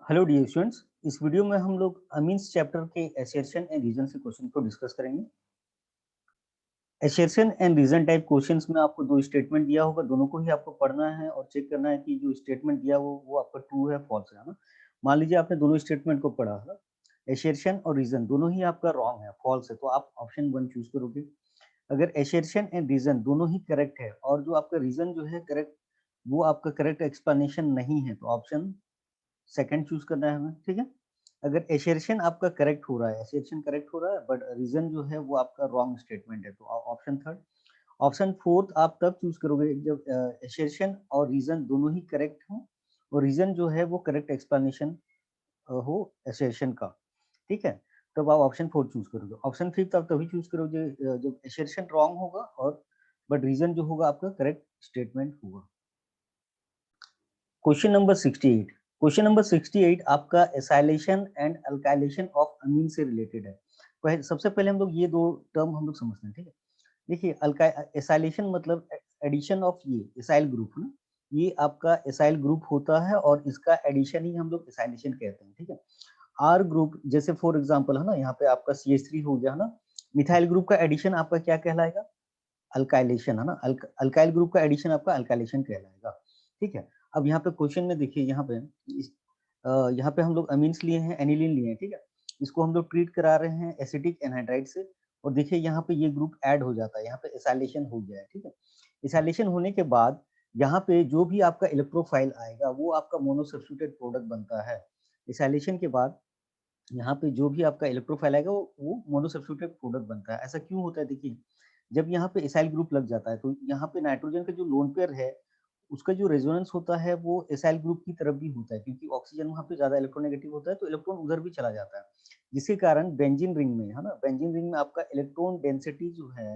Hello dear students. इस video में हम लोग अमीन्स चैप्टर के एसर्शन एंड रीजन से क्वेश्चन को डिस्कस करेंगे। Assertion and reason type questions में आपको दो स्टेटमेंट दिया होगा, दोनों को ही आपको पढ़ना है और चेक करना है कि जो स्टेटमेंट दिया वो आपका ट्रू है फॉल्स है ना। मान लीजिए आपने दोनों स्टेटमेंट को पढ़ा है, एसर्शन और रीजन दोनों ही आपका रॉन्ग है, फॉल्स है, तो आप ऑप्शन 1 चूज करोगे। अगर एसर्शन एंड रीजन दोनों ही करेक्ट है और जो आपका रीजन जो है करेक्ट, वो आपका करेक्ट एक्सप्लेनेशन नहीं है, तो ऑप्शन सेकंड चूज करना है हमें, ठीक है। अगर एसर्शन आपका करेक्ट हो रहा है, एसर्शन करेक्ट हो रहा है बट रीजन जो है वो आपका रॉन्ग स्टेटमेंट है, तो ऑप्शन थर्ड। ऑप्शन फोर्थ आप तब चूज करोगे जब एसर्शन और रीजन दोनों ही करेक्ट हो और रीजन जो है वो करेक्ट एक्सप्लेनेशन हो एसर्शन का, ठीक है। तब आप ऑप्शन फोर्थ चूज करोगे। ऑप्शन फिफ्थ आप तभी चूज करोगे जब एसर्शन रॉन्ग होगा और बट रीजन जो होगा आपका करेक्ट स्टेटमेंट होगा। Question number 68। क्वेश्चन नंबर 68 आपका एसाइलेशन एंड अल्काइलेशन ऑफ अमीन से रिलेटेड है। सबसे पहले हम लोग ये दो टर्म हम लोग समझते हैं, ठीक है। देखिए अल्का एसाइलेशन मतलब एडिशन ऑफ ये एसाइल ग्रुप है ना, ये आपका एसाइल ग्रुप होता है और इसका एडिशन ही हम लोग एसाइलेशन कहते हैं, ठीक है। आर ग्रुप जैसे फॉर एग्जांपल है ना, यहाँ पे आपका CH3 हो गया है ना, मिथाइल ग्रुप का एडिशन आपका क्या कहलाएगा? अल्काइलेशन है ना, अल्काइल ग्रुप का एडिशन आपका अल्काइलेशन कहलाएगा, ठीक है। अब यहाँ पे क्वेश्चन में देखिए, यहाँ पे हम लोग अमीन्स लिए हैं, एनिलीन लिए हैं, ठीक है। इसको हम लोग ट्रीट करा रहे हैं एसिटिक एनहाइड्राइड से और देखिए यहाँ पे ये ग्रुप ऐड हो जाता है, यहाँ पे एसाइलेशन हो गया है, ठीक है। एसाइलेशन होने के बाद यहाँ पे जो भी आपका इलेक्ट्रोफाइल आएगा वो आपका मोनोसब्स्टिट्यूटेड प्रोडक्ट बनता है। एसाइलेशन के बाद यहाँ पे जो भी आपका इलेक्ट्रोफाइल आएगा वो मोनोसब्स्टिट्यूटेड प्रोडक्ट बनता है। ऐसा क्यों होता है? देखिए, जब यहाँ पे एसाइल ग्रुप लग जाता है तो यहाँ पे नाइट्रोजन का जो लोन पेयर है, उसका जो रेजोनेंस होता है वो एसाइल ग्रुप की तरफ भी होता है, क्योंकि ऑक्सीजन वहाँ पे ज़्यादा इलेक्ट्रोनेगेटिव होता है तो इलेक्ट्रॉन उधर भी चला जाता है। जिसके कारण बेंजीन रिंग में है ना, बेंजीन रिंग में आपका इलेक्ट्रॉन डेंसिटी जो है,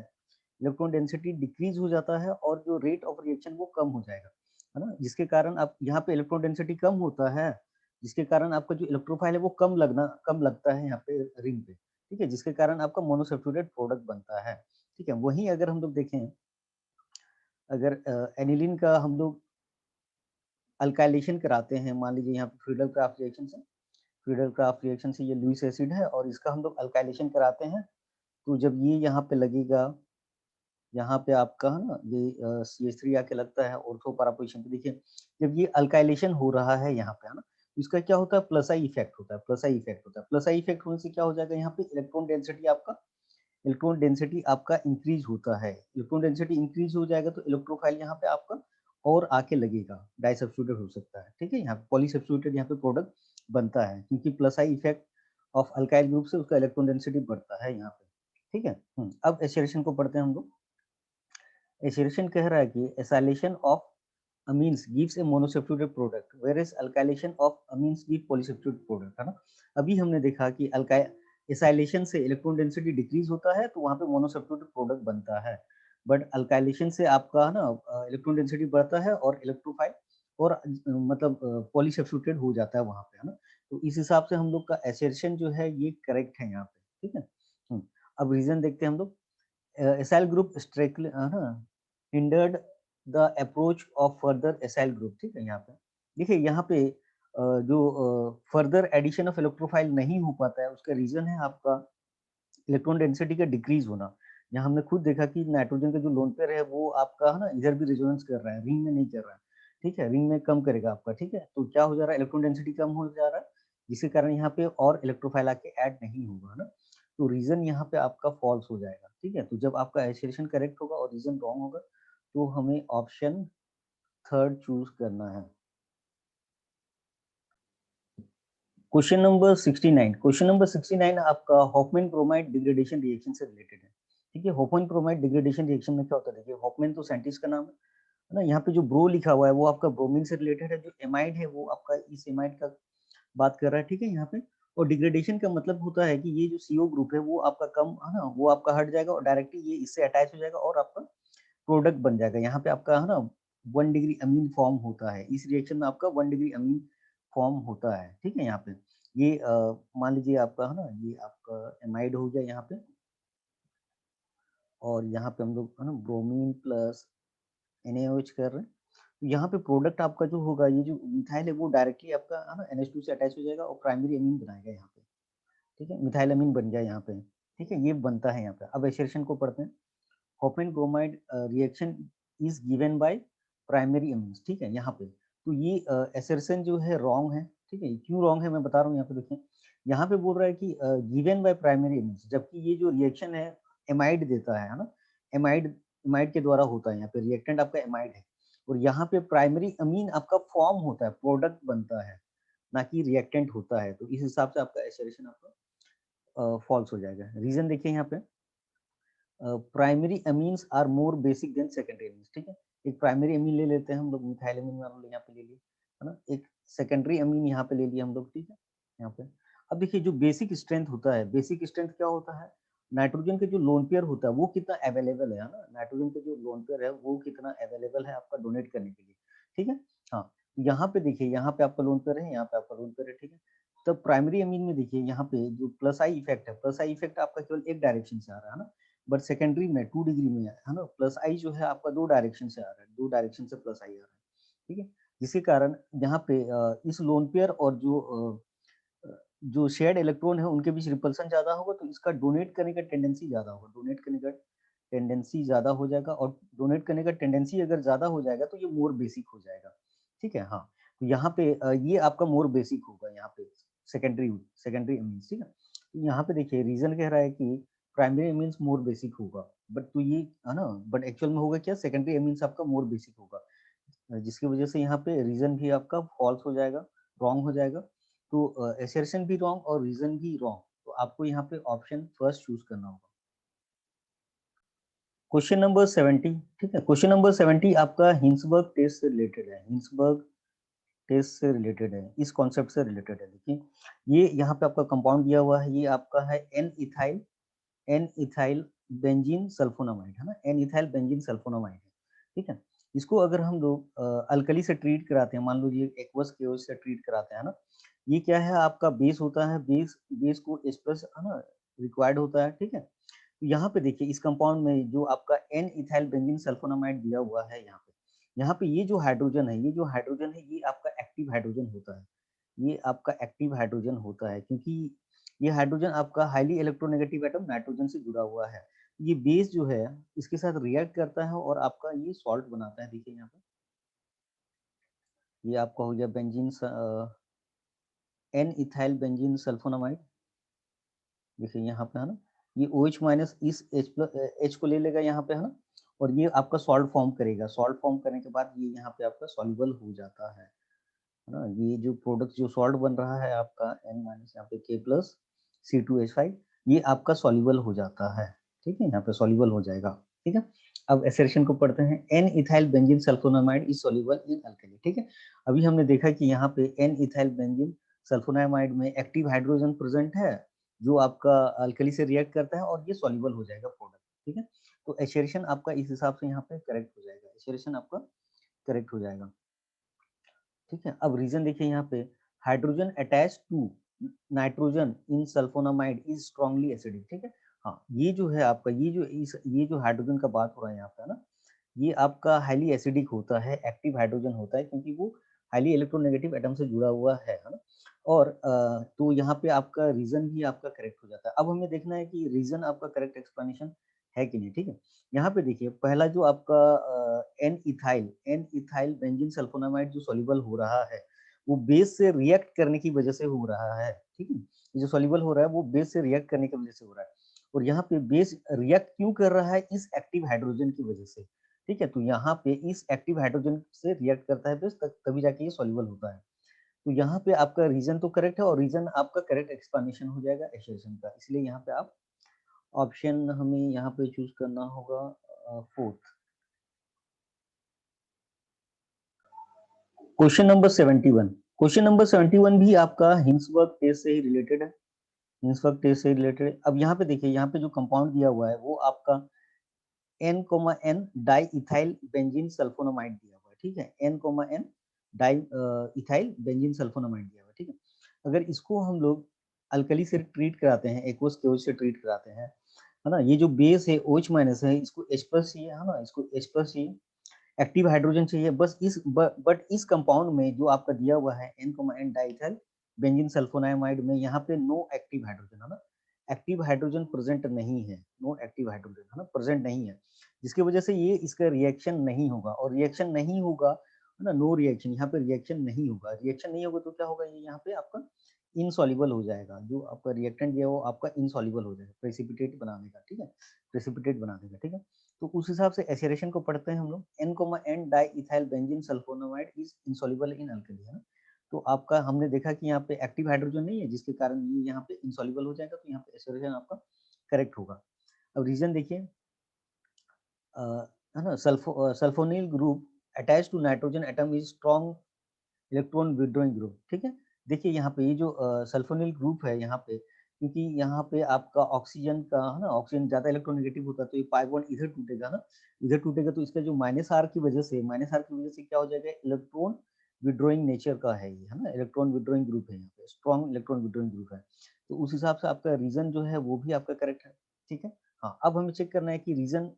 इलेक्ट्रॉन डेंसिटी डिक्रीज हो जाता है और जो रेट ऑफ रिएक्शन वो कम हो जाएगा, है ना। जिसके कारण आप यहाँ पे इलेक्ट्रॉन डेंसिटी कम होता है, जिसके कारण आपका जो इलेक्ट्रोफाइल है वो कम लगता है यहाँ पे रिंग पे, ठीक है। जिसके कारण आपका मोनोसब्स्टिट्यूटेड प्रोडक्ट बनता है, ठीक है। वहीं अगर हम लोग देखें, अगर एनिलीन का हम लोग अल्काइलेशन कराते हैं, मान लीजिए यहाँ पे फ्रीडल क्राफ्ट रिएक्शन से ये लुईस एसिड है और इसका हम लोग अल्काइलेशन कराते हैं, तो जब ये यहाँ पे लगेगा, यहाँ पे आपका है ना ये CH3 आके लगता है ऑर्थो पैरा पोजीशन पे। देखिए जब ये अल्काइलेशन हो रहा है यहाँ पे है ना, इसका क्या होता है? प्लस आई इफेक्ट होता है, प्लस आई इफेक्ट होता है। प्लस आई इफेक्ट होने से क्या हो जाएगा? यहाँ पे इलेक्ट्रॉन डेंसिटी आपका इंक्रीज होता है। इलेक्ट्रॉन डेंसिटी इंक्रीज हो जाएगा तो इलेक्ट्रोफाइल यहाँ पे आपका और आके लगेगा, डाई सब्स्टिट्यूटेड हो सकता है, ठीक है। यहाँ पे पॉली सब्स्टिट्यूटेड यहाँ पे प्रोडक्ट बनता है, क्योंकि plus I effect of alkyl group से उसका इलेक्ट्रॉन डेंसिटी बढ़ता है यहाँ पे, ठीक है। अब एसरेशन को पढ़ते हैं हम लोग। एसरेशन कह रहा है कि acylation of amines gives a monosubstituted product whereas alkylation of amines give polysubstituted product, है ना। अभी हमने देखा कि एसाइलेशन से इलेक्ट्रॉन डेंसिटी डिक्रीज होता है तो वहां पे मोनोसब्स्टिट्यूटेड प्रोडक्ट बनता है, बट अल्काइलेशन से आपका है ना इलेक्ट्रॉन डेंसिटी बढ़ता है और इलेक्ट्रोफाइल और मतलब पॉलीसब्स्टिट्यूटेड हो जाता है वहां पे, है ना। तो इस हिसाब से हम लोग का एसर्शन जो है ये करेक्ट है यहाँ पे, ठीक है। अब रीजन देखते हैं हम लोग। Acyl group strictly hindered the approach of further acyl group, ठीक है। यहाँ पे देखिए, यहाँ पे जो फर्दर एडिशन ऑफ इलेक्ट्रोफाइल नहीं हो पाता है, उसका रीजन है आपका इलेक्ट्रॉन डेंसिटी का डिक्रीज होना। यहाँ हमने खुद देखा कि नाइट्रोजन का जो लोन पेयर है वो आपका है ना इधर भी रेजोनेंस कर रहा है, रिंग में नहीं कर रहा है, ठीक है। रिंग में कम करेगा आपका, ठीक है। तो क्या हो जा रहा है? इलेक्ट्रॉन डेंसिटी कम हो जा रहा है, जिसके कारण यहाँ पे और इलेक्ट्रोफाइल आके ऐड नहीं होगा, है ना। तो रीजन यहाँ पे आपका फॉल्स हो जाएगा, ठीक है। तो जब आपका एसोसिएशन करेक्ट होगा और रीजन रॉन्ग होगा तो हमें ऑप्शन थर्ड चूज करना है। Question number 69। क्वेश्चन नंबर 69 आपका हॉफमैन ब्रोमाइड डिग्रेडेशन रिएक्शन से रिलेटेड है, ठीक है। हॉफमैन ब्रोमाइड डिग्रेडेशन रिएक्शन में क्या होता है? देखिए, हॉफमैन तो साइंटिस्ट का नाम है ना। यहाँ पे जो ब्रो लिखा हुआ है वो आपका ब्रोमीन से रिलेटेड है, जो एमाइड है वो आपका इस एमाइड का बात कर रहा है, ठीक है यहाँ पे। और डिग्रेडेशन का मतलब होता है कि ये जो CO ग्रुप है वो आपका कम है ना, वो आपका हट जाएगा और डायरेक्टली ये इससे अटैच हो जाएगा और आपका प्रोडक्ट बन जाएगा। यहाँ पे आपका है ना 1 डिग्री अमीन फॉर्म होता है, इस रिएक्शन में आपका 1 डिग्री अमीन फॉर्म होता है, ठीक है। यहाँ पे ये मान लीजिए आपका है ना, ये आपका एमाइड हो गया यहाँ पे, और यहाँ पे हम लोग है ना ब्रोमीन प्लस NaOH कर रहे हैं। यहाँ पे प्रोडक्ट आपका जो होगा, ये जो मिथाइल है वो डायरेक्टली आपका है ना NH2 से अटैच हो जाएगा और प्राइमरी अमीन बनाएगा यहाँ पे, ठीक है, मिथाइल अमीन बन गया यहाँ पे, ठीक है, ये बनता है यहाँ पे। अब एसर्शन को पढ़ते हैं। Hofmann bromide reaction is given by primary amines, ठीक है, यहाँ पे तो ये एसर्शन जो है रॉन्ग है, ठीक है, क्यों रॉन्ग है मैं बता रहा हूँ। यहाँ पे देखिए, यहाँ पे बोल रहा है कि गिवन बाय प्राइमरी अमीन्स, जबकि ये जो रिएक्शन है एमाइड देता है ना, एमाइड एमाइड के द्वारा होता है, यहाँ पे रिएक्टेंट आपका एमाइड है, और यहाँ पे प्राइमरी अमीन आपका फॉर्म होता है, प्रोडक्ट बनता है, ना कि रिएक्टेंट होता है। तो इस हिसाब से आपका एसरेशन आपका फॉल्स हो जाएगा। रीजन देखिए यहाँ पे, primary amines are more basic than secondary amines, ठीक है, एक प्राइमरी अमीन ले लेते हैं हम लोग, मिथाइल अमीन मान लो यहाँ पे ले लिए, है ना, एक सेकेंडरी अमीन यहाँ पे ले लिया हम लोग, ठीक है, यहाँ पे। अब देखिए जो बेसिक स्ट्रेंथ होता है, बेसिक स्ट्रेंथ क्या होता है, नाइट्रोजन के जो लोन पेयर होता है वो कितना अवेलेबल है ना, नाइट्रोजन के जो लोन पेयर है वो कितना अवेलेबल है आपका डोनेट करने के लिए, ठीक है। हाँ, यहाँ पे देखिए, यहाँ पे आपका लोन पेयर है, यहाँ पे आपका लोन पेयर है, ठीक है। तब प्राइमरी अमीन में देखिए यहाँ पे जो प्लस आई इफेक्ट है, प्लस आई इफेक्ट आपका केवल एक डायरेक्शन से आ रहा है ना, बट सेकेंडरी में 2 डिग्री में है ना, प्लस आई जो है आपका 2 डायरेक्शन से आ रहा है, 2 डायरेक्शन से प्लस आई आ रहा है, ठीक है। जिसके कारण यहाँ पे इस लोन पेयर और जो शेयर्ड इलेक्ट्रॉन है उनके बीच रिपल्सन ज्यादा होगा, तो इसका डोनेट करने का टेंडेंसी ज्यादा होगा, डोनेट करने का टेंडेंसी ज्यादा हो जाएगा, और डोनेट करने का टेंडेंसी अगर ज्यादा हो जाएगा तो ये मोर बेसिक हो जाएगा, ठीक है। हाँ, तो यहाँ पे ये आपका मोर बेसिक होगा, यहाँ पे सेकेंडरी सेकेंडरी अमीन्स, ठीक है। तो यहाँ पे देखिए रीजन कह रहा है कि प्राइमरी अमीन्स मोर बेसिक होगा, बट तो ये है ना, बट एक्चुअल में होगा क्या, सेकेंडरी अमीन्स आपका मोर बेसिक होगा, जिसकी वजह से यहाँ पे रीजन भी आपका फॉल्स हो जाएगा, रॉन्ग हो जाएगा। तो एसर्शन भी रॉन्ग और रीजन भी रॉन्ग, तो आपको यहाँ पे ऑप्शन फर्स्ट चूज करना होगा। क्वेश्चन नंबर 70, ठीक है, क्वेश्चन नंबर 70 आपका हिंसबर्ग टेस्ट से रिलेटेड है, हिंसबर्ग टेस्ट से रिलेटेड है, इस कॉन्सेप्ट से रिलेटेड है। देखिए ये यहाँ पे आपका कंपाउंड दिया हुआ है, ये आपका है एन इथाइल बेंजीन सल्फोनामाइड, है ना, एन इथाइल बेंजीन सल्फोनामाइड है, ठीक है। इसको अगर हम लोग अल्कली से ट्रीट कराते हैं, मान लो ये एक्वस केओस से ट्रीट कराते हैं ना, ये क्या है आपका बेस होता है, बेस को H+ है ना रिक्वायर्ड होता है, ठीक है। तो यहाँ पे देखिए इस कंपाउंड में जो आपका एन इथाइल बेंजीन सल्फोनामाइड दिया हुआ है, यहाँ पे ये जो हाइड्रोजन है, ये जो हाइड्रोजन है ये आपका एक्टिव हाइड्रोजन होता है, ये आपका एक्टिव हाइड्रोजन होता है, क्योंकि ये हाइड्रोजन आपका हाईली इलेक्ट्रोनेगेटिव एटम नाइट्रोजन से जुड़ा हुआ है। ये बेस जो है इसके साथ रिएक्ट करता है और आपका ये सॉल्ट बनाता है। देखिए यहाँ पे ये आपका हो गया benzene N ethyl benzene sulphonamide, देखिए यहाँ पे है ना, ये OH- इस H को ले लेगा यहाँ पे, है ना, और ये आपका सॉल्ट फॉर्म करेगा, सॉल्ट फॉर्म करने के बाद ये यहाँ पे आपका सॉल्युबल हो जाता है ना। ये जो प्रोडक्ट जो सॉल्ट बन रहा है आपका N- यहाँ पे K+C2H5, ये आपका सॉल्युबल हो जाता है, ठीक है, यहाँ पे सॉल्युबल हो जाएगा, ठीक है। अब एसर्शन को पढ़ते हैं, N ethyl benzene sulphonamide is soluble in alkali, ठीक है। अभी हमने देखा कि यहाँ पे एन इथाइल बेंजीन सल्फोनामाइड में एक्टिव हाइड्रोजन प्रेजेंट है, जो आपका अल्कली से रिएक्ट करता है और ये सॉल्युबल हो जाएगा प्रोडक्ट, ठीक है। तो एसर्शन आपका इस हिसाब से यहाँ पे करेक्ट हो जाएगा, एसर्शन आपका करेक्ट हो जाएगा, ठीक है। अब रीजन देखिए यहाँ पे, hydrogen attach to nitrogen in sulphonamide is strongly acidic, ठीक है। हाँ, ये जो है आपका ये जो हाइड्रोजन का बात हो रहा है यहाँ पे ना, ये आपका हाईली एसिडिक होता है, एक्टिव हाइड्रोजन होता है, क्योंकि वो हाईली इलेक्ट्रोनेगेटिव एटम से जुड़ा हुआ है ना। और तो यहाँ पे आपका रीजन भी आपका करेक्ट हो जाता है। अब हमें देखना है कि रीजन आपका करेक्ट एक्सप्लेनेशन है कि नहीं, ठीक है। यहाँ पे देखिए पहला जो आपका एन इथाइल बेंजीन सल्फोनामाइड जो सॉल्युबल हो रहा है, वो बेस से रिएक्ट करने की वजह से हो रहा है, ठीक है। ये जो सॉल्युबल हो रहा है वो बेस से रिएक्ट करने की वजह से हो रहा है, और यहाँ पे बेस रिएक्ट क्यों कर रहा है, इस एक्टिव हाइड्रोजन की वजह से, ठीक है। तो यहाँ पे इस एक्टिव हाइड्रोजन से रिएक्ट करता है बेस, तभी जाके ये सॉल्युबल होता है। तो यहाँ पे आपका रीजन तो करेक्ट है, और रीजन आपका करेक्ट एक्सप्लेनेशन हो जाएगा एसर्शन का, इसलिए यहाँ पे आप ऑप्शन हमें यहाँ पे चूज करना होगा fourth. Question number 71, question number 71 भी आपका हिंसबर्ग टेस्ट से ही रिलेटेड है, हिंसबर्ग टेस्ट से रिलेटेड है। अब यहाँ पे देखिए, यहाँ पे जो कंपाउंड दिया हुआ है वो आपका N, di ethyl benzene sulphonamide दिया हुआ है, ठीक है, N, di ethyl benzene sulphonamide दिया हुआ है, ठीक है। अगर इसको हम लोग अल्कली से ट्रीट कराते हैं, एक्वस केओस से ट्रीट कराते हैं, है ना, ये जो बेस है OH- है, इसको H+ चाहिए, है ना, इसको H+ चाहिए, एक्टिव हाइड्रोजन चाहिए बस इस बट इस कंपाउंड में जो आपका दिया हुआ है N, डाइथाइल बेंजीन सल्फोनामाइड में यहाँ पे नो एक्टिव हाइड्रोजन है ना, एक्टिव हाइड्रोजन प्रेजेंट नहीं है, नो एक्टिव हाइड्रोजन है ना, प्रेजेंट नहीं है, जिसकी वजह से ये इसका रिएक्शन नहीं होगा, और रिएक्शन नहीं होगा है ना, नो रिएक्शन, यहाँ पे रिएक्शन नहीं होगा, रिएक्शन नहीं होगा तो क्या होगा, ये यहाँ पे आपका इनसॉल्युबल हो जाएगा, जो आपका रिएक्टेंट है वो आपका इनसॉल्युबल हो जाएगा, प्रेसिपिटेट बना देगा, ठीक है, प्रेसिपिटेट बना देगा, ठीक है। तो उस हिसाब से एसेरेशन को पढ़ते हैं हम लोग, N, diethyl benzene sulphonamide is insoluble in alkali, है ना। तो आपका हमने देखा कि यहाँ पे एक्टिव हाइड्रोजन नहीं है, जिसके कारण ये यहाँ पे इनसॉल्युबल हो जाएगा, तो यहाँ पे एसेरेशन आपका करेक्ट होगा। अब रीजन देखिए, है ना, sulphonyl group attach to nitrogen atom is strong electron withdrawing group, ठीक है। देखिए यहाँ पे ये जो सल्फोनिल ग्रुप है यहाँ पे, क्योंकि यहाँ पे आपका ऑक्सीजन का है ना, ऑक्सीजन ज्यादा इलेक्ट्रोनेगेटिव होता है, तो ये पाई बॉन्ड इधर टूटेगा ना, इधर टूटेगा, तो इसका जो -R की वजह से, क्या हो जाएगा, इलेक्ट्रॉन विड्रॉइंग नेचर का है ये, है ना, इलेक्ट्रॉन विड्रॉइंग ग्रुप है यहाँ पे, स्ट्रॉन्ग इलेक्ट्रॉन विड्रॉइंग ग्रुप है, तो उस हिसाब से आपका रीजन जो है वो भी आपका करेक्ट है, ठीक है। हाँ, अब हमें चेक करना है कि रीजन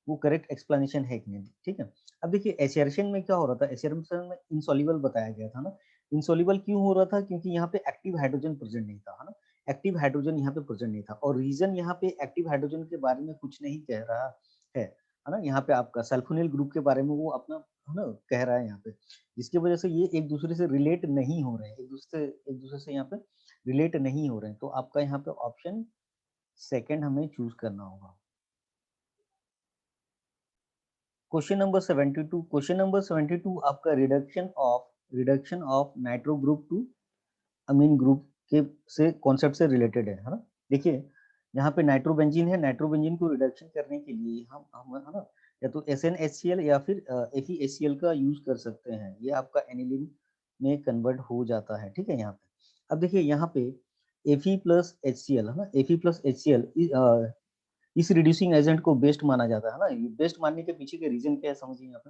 वो करेक्ट एक्सप्लेनेशन है कि नहीं, ठीक है। अब देखिए एसेरेशन में क्या हो रहा था, एसेरेशन में इनसॉल्युबल बताया गया था ना, इनसॉल्युबल क्यों हो रहा था, क्योंकि यहाँ पे एक्टिव हाइड्रोजन प्रेजेंट नहीं था, है ना, एक्टिव हाइड्रोजन यहाँ पे प्रेजेंट नहीं था, और रीजन यहाँ पे एक्टिव हाइड्रोजन के बारे में कुछ नहीं कह रहा है ना, यहाँ पे आपका सल्फोनिल ग्रुप के बारे में वो अपना है ना कह रहा है यहाँ पे, जिसकी वजह से ये एक दूसरे से रिलेट नहीं हो रहे हैं, एक दूसरे से यहाँ पे रिलेट नहीं हो रहे हैं, तो आपका यहाँ पे ऑप्शन सेकंड हमें चूज करना होगा। क्वेश्चन नंबर 72 आपका reduction of nitro group to amine group के से कॉन्सेप्ट से रिलेटेड है ना। देखिए यहाँ पे नाइट्रोबेंजीन है, नाइट्रोबेंजीन को रिडक्शन करने के लिए हम है ना, या तो SnHCl या फिर FeHCl का यूज कर सकते हैं, ये आपका एनिलीन में कन्वर्ट हो जाता है, ठीक है। यहाँ पे अब देखिए यहाँ पे Fe प्लस HCl है ना, Fe प्लस HCl इस रिड्यूसिंग एजेंट को बेस्ट माना जाता है ना, ये बेस्ट मानने के पीछे के रीजन क्या है समझिए यहाँ पे,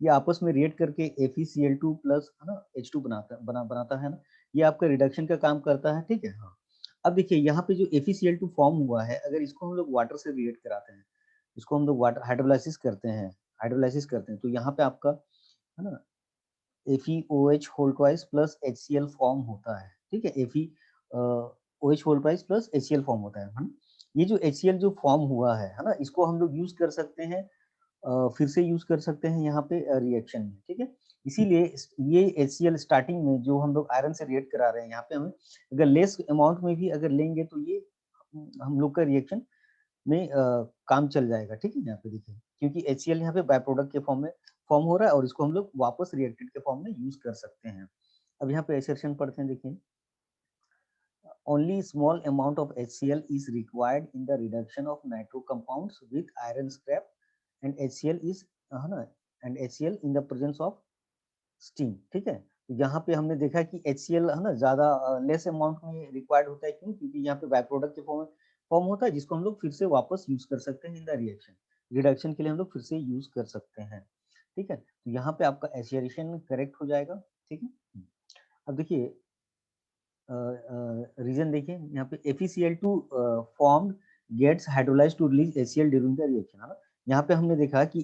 ये आपस में रिएक्ट करके FeCl2 प्लस है ना H2 बनाता है ना, ये आपका रिडक्शन का काम करता है, ठीक है। हाँ, अब देखिए यहाँ पे जो FeCl2 फॉर्म हुआ है, अगर इसको हम लोग वाटर से रिएक्ट कराते हैं, इसको हम लोग वाटर हाइड्रोलाइसिस करते हैं, तो यहाँ पे आपका है ना FeOH whole twice plus HCl form होता है, ठीक है, OH whole twice plus HCl form होता है ना? ये जो HCl जो फॉर्म हुआ है ना, इसको हम लोग यूज कर सकते हैं, फिर से यूज कर सकते हैं यहाँ पे रिएक्शन में, ठीक है। इसीलिए ये HCl स्टार्टिंग में जो हम लोग आयरन से रिएक्ट करा रहे हैं, यहाँ पे हमें अगर लेस अमाउंट में भी अगर लेंगे तो ये हम लोग का रिएक्शन में काम चल जाएगा, ठीक है। यहाँ पे देखिए क्योंकि HCl यहाँ पे बाय प्रोडक्ट के फॉर्म में फॉर्म हो रहा है, और इसको हम लोग वापस रिएक्टेड के फॉर्म में यूज कर सकते हैं। अब यहाँ पे एसर्शन पढ़ते हैं, देखिए only small amount of HCl is required in the reduction of nitro compounds with iron scrap and HCl is है ना, and HCl in the presence of steam, ठीक है। तो यहाँ पे हमने देखा कि HCl है ना ज्यादा लेस अमाउंट में रिक्वायर्ड होता है, क्यों, क्योंकि यहाँ पे बाय प्रोडक्ट के फॉर्म होता है, जिसको हम लोग फिर से वापस यूज कर सकते हैं इन द रिएक्शन, रिडक्शन के लिए हम लोग फिर से यूज कर सकते हैं, ठीक है। तो यहाँ पे आपका एसेरेशन करेक्ट हो जाएगा, ठीक है। अब देखिए रीजन देखिए यहाँ पे FeCl2 form gets hydrolysed to release HCl during the reaction, है ना। यहाँ पे हमने देखा कि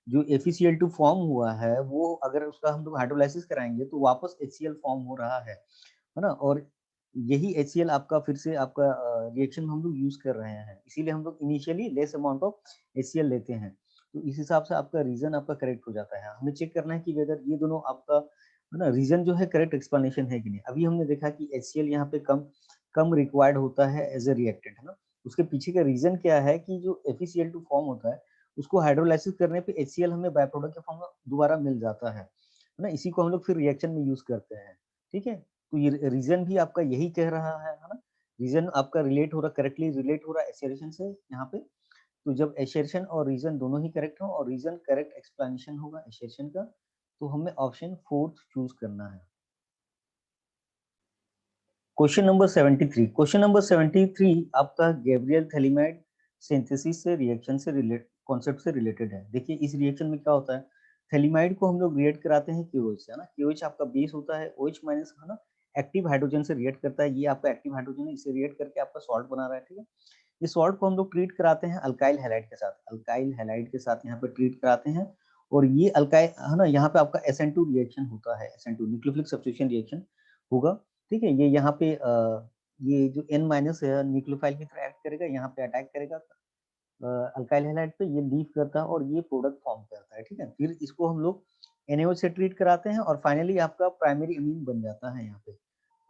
जो FeCl2 फॉर्म हुआ है, वो अगर उसका हम लोग हाइड्रोलाइसिस कराएंगे तो वापस HCl फॉर्म हो रहा है ना, और यही HCl आपका फिर से आपका रिएक्शन हम लोग यूज कर रहे हैं, इसीलिए हम लोग initially less amount of HCl लेते हैं, तो इस हिसाब से आपका रीजन आपका करेक्ट हो जाता है। हमें चेक करना है कि वेदर ये दोनों आपका है ना रीजन जो है करेक्ट एक्सप्लेनेशन है कि नहीं। अभी हमने देखा कि HCl यहाँ पे कम कम रिक्वायर्ड होता है एज ए रिएक्टेंट, है ना, उसके पीछे का रीजन क्या है कि जो FeCl2 फॉर्म होता है, उसको हाइड्रोलाइसिस करने पे HCl हमें बाय प्रोडक्ट के फॉर्म में दोबारा मिल जाता है ना, इसी को हम लोग फिर रिएक्शन में यूज करते हैं, ठीक है। तो ये रीजन भी आपका यही कह रहा है ना, रीजन आपका रिलेट हो रहा, करेक्टली रिलेट हो रहा है एसेरेशन से यहाँ पे। तो जब एसेरेशन और रीजन दोनों ही करेक्ट हो और रीजन करेक्ट एक्सप्लेनेशन होगा एसेरेशन का, तो हमें ऑप्शन फोर्थ चूज करना है। क्वेश्चन नंबर 73 आपका गैब्रियल थैलीमाइड सिंथेसिस से रिएक्शन से कॉन्सेप्ट से रिलेटेड है। देखिए इस रिएक्शन में क्या होता है, थैलीमाइड को हम लोग रिएक्ट कराते हैं KOH से, है ना, KOH आपका बेस होता है, OH माइनस है ना एक्टिव हाइड्रोजन से रिएक्ट करता है, ये आपका एक्टिव हाइड्रोजन है, इसे रिएक्ट करके आपका सॉल्ट बना रहा है, ठीक है। इस सॉल्ट को हम लोग ट्रीट कराते हैं अल्काइल हैलाइड के साथ, अल्काइल हैलाइड के साथ यहाँ पे ट्रीट कराते हैं, और ये अल्काइल है ना, यहाँ पे आपका SN2 रिएक्शन होता है, SN2 न्यूक्लियोफिलिक सब्स्टिट्यूशन रिएक्शन होगा, ठीक है। ये यहाँ पे ये जो N माइनस है न्यूक्लियोफाइल की तरह एक्ट करेगा, यहाँ पे अटैक करेगा अल्काइल हैलाइड पे, ये लीव करता है और ये प्रोडक्ट फॉर्म करता है, ठीक है। फिर इसको हम लोग NaOH से ट्रीट कराते हैं और फाइनली आपका प्राइमरी अमीन बन जाता है, यहाँ पे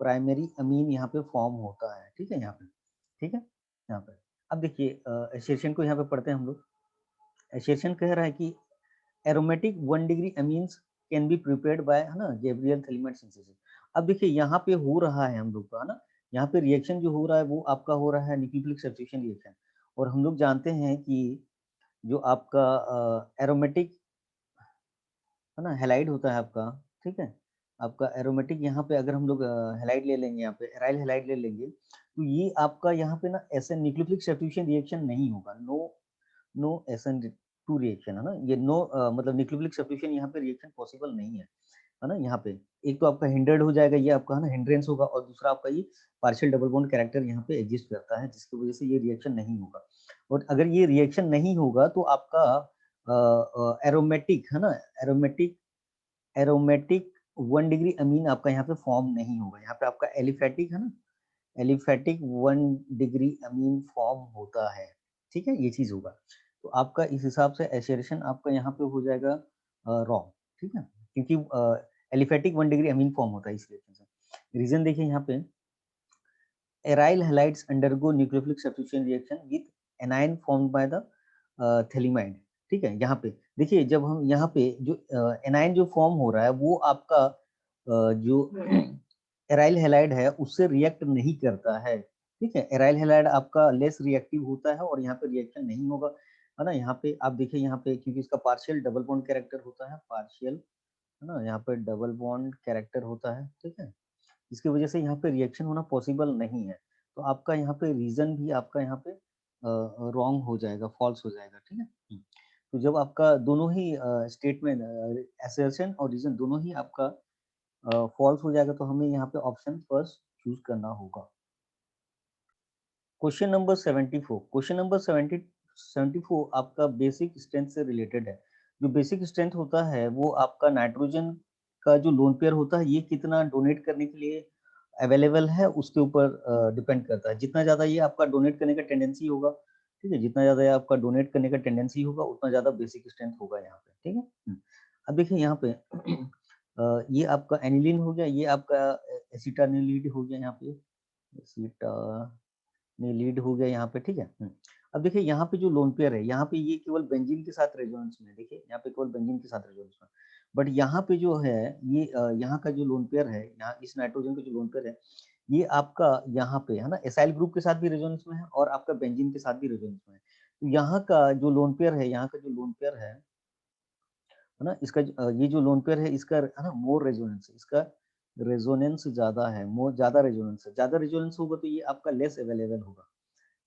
प्राइमरी अमीन यहाँ पे फॉर्म होता है, ठीक है, यहाँ पे, ठीक है, यहाँ पे। अब देखिए एसोसिएशन को यहाँ पे पढ़ते हैं हम लोग। एसोसिएशन कह रहा है कि aromatic 1 degree amines can be prepared by, है ना, गैब्रियल थैलिमाइड सिंथेसिस। अब देखिए यहाँ पे हो रहा है हम लोग का, है ना, यहाँ पे रिएक्शन जो हो रहा है वो आपका हो रहा है न्यूक्लियोफिलिक सब्स्टिट्यूशन रिएक्शन। और हम लोग जानते हैं कि जो आपका एरोमेटिक, है ना, हैलाइड होता है आपका, ठीक है। आपका एरोमेटिक यहाँ पे अगर हम लोग हैलाइड ले लेंगे, यहाँ पे एराइल हैलाइड ले लेंगे, तो ये आपका यहाँ पे ना ऐसे न्यूक्लियोफिलिक सब्स्टिट्यूशन रिएक्शन नहीं होगा, नो SN2 रिएक्शन, है ना, ये मतलब न्यूक्लियोफिलिक सब्स्टिट्यूशन यहाँ पे रिएक्शन पॉसिबल नहीं है ना। यहाँ पे एक तो आपका हिंड्रेड हो जाएगा, ये आपका, है ना, हिंड्रेंस होगा, और दूसरा आपका ये पार्शियल डबल बॉन्ड कैरेक्टर यहाँ पे एग्जिस्ट करता है, जिसकी वजह से ये रिएक्शन नहीं होगा। और अगर ये रिएक्शन नहीं होगा तो आपका एरोमेटिक, है ना, एरोमेटिक एरोमेटिक 1 डिग्री अमीन आपका यहाँ पे फॉर्म नहीं होगा। यहाँ पे आपका एलिफेटिक, है ना, एलिफेटिक 1 डिग्री अमीन फॉर्म होता है, ठीक है, ये चीज होगा। तो आपका इस हिसाब से एसोसिएशन आपका यहाँ पे हो जाएगा रॉन्ग, ठीक है, क्योंकि एलिफेटिक 1 डिग्री अमीन फॉर्म होता है इस रिएक्शन से। रीजन देखिए यहाँ पे, aryl halides undergo nucleophilic substitution reaction with A9 formed by the phthalimide, ठीक है। यहाँ पे देखिए, जब हम यहाँ पे जो एनाइन जो फॉर्म हो रहा है वो आपका जो एराइल हैलाइड है उससे रिएक्ट नहीं करता है, ठीक है। एराइल हैलाइड आपका लेस रिएक्टिव होता है और यहाँ पे रिएक्शन नहीं होगा, है ना। यहाँ पे आप देखिए, यहाँ पे क्योंकि इसका पार्शियल डबल बॉन्ड कैरेक्टर होता है, पार्शियल, है ना, यहाँ पे डबल बॉन्ड कैरेक्टर होता है, ठीक है, इसकी वजह से यहाँ पे रिएक्शन होना पॉसिबल नहीं है। तो आपका यहाँ पे रीजन भी आपका यहाँ पे रॉन्ग हो जाएगा, फॉल्स हो जाएगा, ठीक है। तो जब आपका दोनों ही स्टेटमेंट, असर्शन और रीजन दोनों ही आपका फॉल्स हो जाएगा, तो हमें यहाँ पे ऑप्शन फर्स्ट चूज करना होगा। क्वेश्चन नंबर 74, क्वेश्चन नंबर 74 आपका बेसिक स्ट्रेंथ से रिलेटेड है। जो बेसिक स्ट्रेंथ होता है वो आपका नाइट्रोजन का जो लोन पेयर होता है, ये कितना डोनेट करने के लिए अवेलेबल है उसके ऊपर डिपेंड करता है। जितना ज्यादा ये आपका डोनेट करने का टेंडेंसी होगा, ठीक है, जितना ज्यादा ये आपका डोनेट करने का टेंडेंसी होगा उतना ज्यादा बेसिक स्ट्रेंथ होगा यहाँ पे, ठीक है। अब देखिए यहाँ पे ये आपका एनिलीन हो गया, ये आपका एसिटानिलीड हो गया, यहाँ पे एसिटा में लीड हो गया यहाँ पे, ठीक है। अब देखिए यहाँ पे जो लोन पेयर है, यहाँ पे ये केवल बेंजीन के साथ रेजोनेंस में है, देखिए यहाँ पे केवल बेंजीन के साथ रेजोनेंस में, बट यहाँ पे जो है ये यहाँ का जो लोन पेयर है, यहाँ इस नाइट्रोजन का जो लोन पेयर है, ये आपका यहाँ पे, है ना, एसाइल ग्रुप के साथ भी रेजोनेंस में है और आपका बेंजीन के साथ भी रेजोनेंस में है। तो यहाँ का जो लोन पेयर है, यहाँ का जो लोन पेयर है ना, इसका ये जो लोन पेयर है इसका, है ना, मोर रेजोनेंस है, इसका रेजोनेंस ज्यादा है, मोर ज्यादा रेजोनेंस है, ज्यादा रेजोनेंस होगा तो ये आपका लेस अवेलेबल होगा,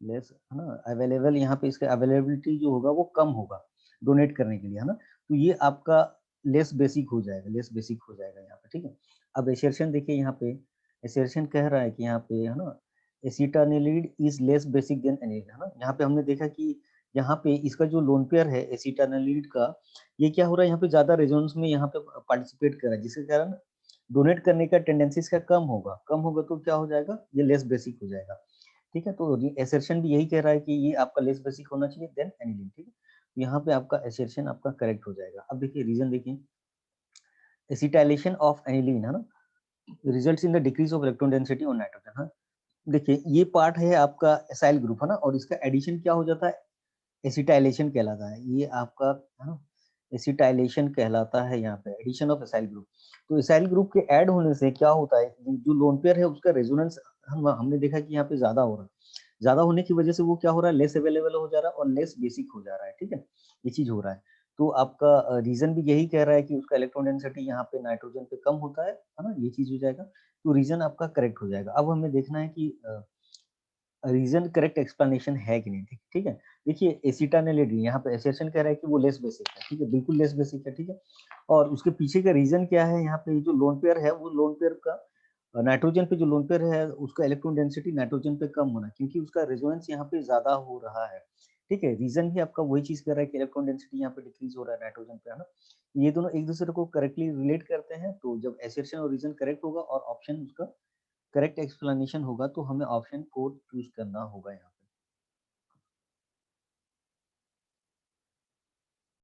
लेस, है ना, अवेलेबल, यहाँ पे इसका अवेलेबिलिटी जो होगा वो कम होगा डोनेट करने के लिए, है ना। तो ये आपका लेस बेसिक हो जाएगा, लेस बेसिक हो जाएगा यहाँ पे, ठीक है। अब एसर्शन देखिए, यहाँ पे एसर्शन कह रहा है कि यहाँ पे, है ना, acetanilide is less basic than aniline, है ना। यहाँ पे हमने देखा कि यहाँ पे इसका जो लोन पेयर है एसिटानिलीड का, ये क्या हो रहा है, यहाँ पे ज्यादा रेजोनेंस में यहाँ पे पार्टिसिपेट कर रहा है, जिसके कारण डोनेट करने का टेंडेंसी इसका कम होगा तो क्या हो जाएगा, ये लेस बेसिक हो जाएगा, ठीक है। तो एसर्शन भी यही कह रहा है कि ये आपका लेस बेसिक होना चाहिए देन एनिलीन, ठीक है। यहाँ पे आपका एसर्शन आपका करेक्ट हो जाएगा। अब देखिए रीजन देखिए, एसिटाइलेशन ऑफ एनिलीन, है ना, results in the decrease of electron density on nitrogen, हाँ। देखिए ये पार्ट है आपका एसाइल ग्रुप, है ना, और इसका एडिशन क्या हो जाता है, एसिटाइलेशन कहलाता है, ये आपका, है ना, एसिटाइलेशन कहलाता है यहाँ पे, एडिशन ऑफ एसाइल ग्रुप। तो एसाइल ग्रुप के ऐड होने से क्या होता है, जो लोन पेयर है उसका रेजोनेंस हमने देखा कि यहाँ पे ज्यादा हो रहा है, ज्यादा होने की वजह से वो क्या हो रहा है, लेस अवेलेबल हो जा रहा है और लेस बेसिक हो जा रहा है, ठीक है, ये चीज हो रहा है। तो आपका रीजन भी यही कह रहा है कि उसका इलेक्ट्रॉन डेंसिटी यहाँ पे नाइट्रोजन पे कम होता है ना, ये चीज हो जाएगा। तो रीजन आपका करेक्ट हो जाएगा। अब हमें देखना है कि रीजन करेक्ट एक्सप्लेनेशन है कि नहीं, ठीक, ठीक है। देखिए एसिटानिलीड, यहाँ पे एसर्शन कह रहा है कि वो लेस बेसिक है, ठीक है, बिल्कुल लेस बेसिक है, ठीक है। और उसके पीछे का रीजन क्या है, यहाँ पे जो लोन पेयर है वो लोन पेयर का नाइट्रोजन पे जो लोन पेयर है उसका इलेक्ट्रॉन डेंसिटी नाइट्रोजन पे कम होना, क्योंकि उसका रेजोनेंस यहाँ पे ज्यादा हो रहा है, ठीक है? रीज़न भी आपका वही चीज़ कर रहा है कि इलेक्ट्रॉन डेंसिटी यहाँ पे डिक्रीज़ हो रहा है नाइट्रोजन पे, है ना? ये दोनों एक-दूसरे को करेक्टली रिलेट करते हैं, तो जब असर्शन और रीज़न करेक्ट होगा और ऑप्शन उसका करेक्ट एक्सप्लेनेशन होगा, तो हमें ऑप्शन 4 चूज़ करना होगा यहाँ।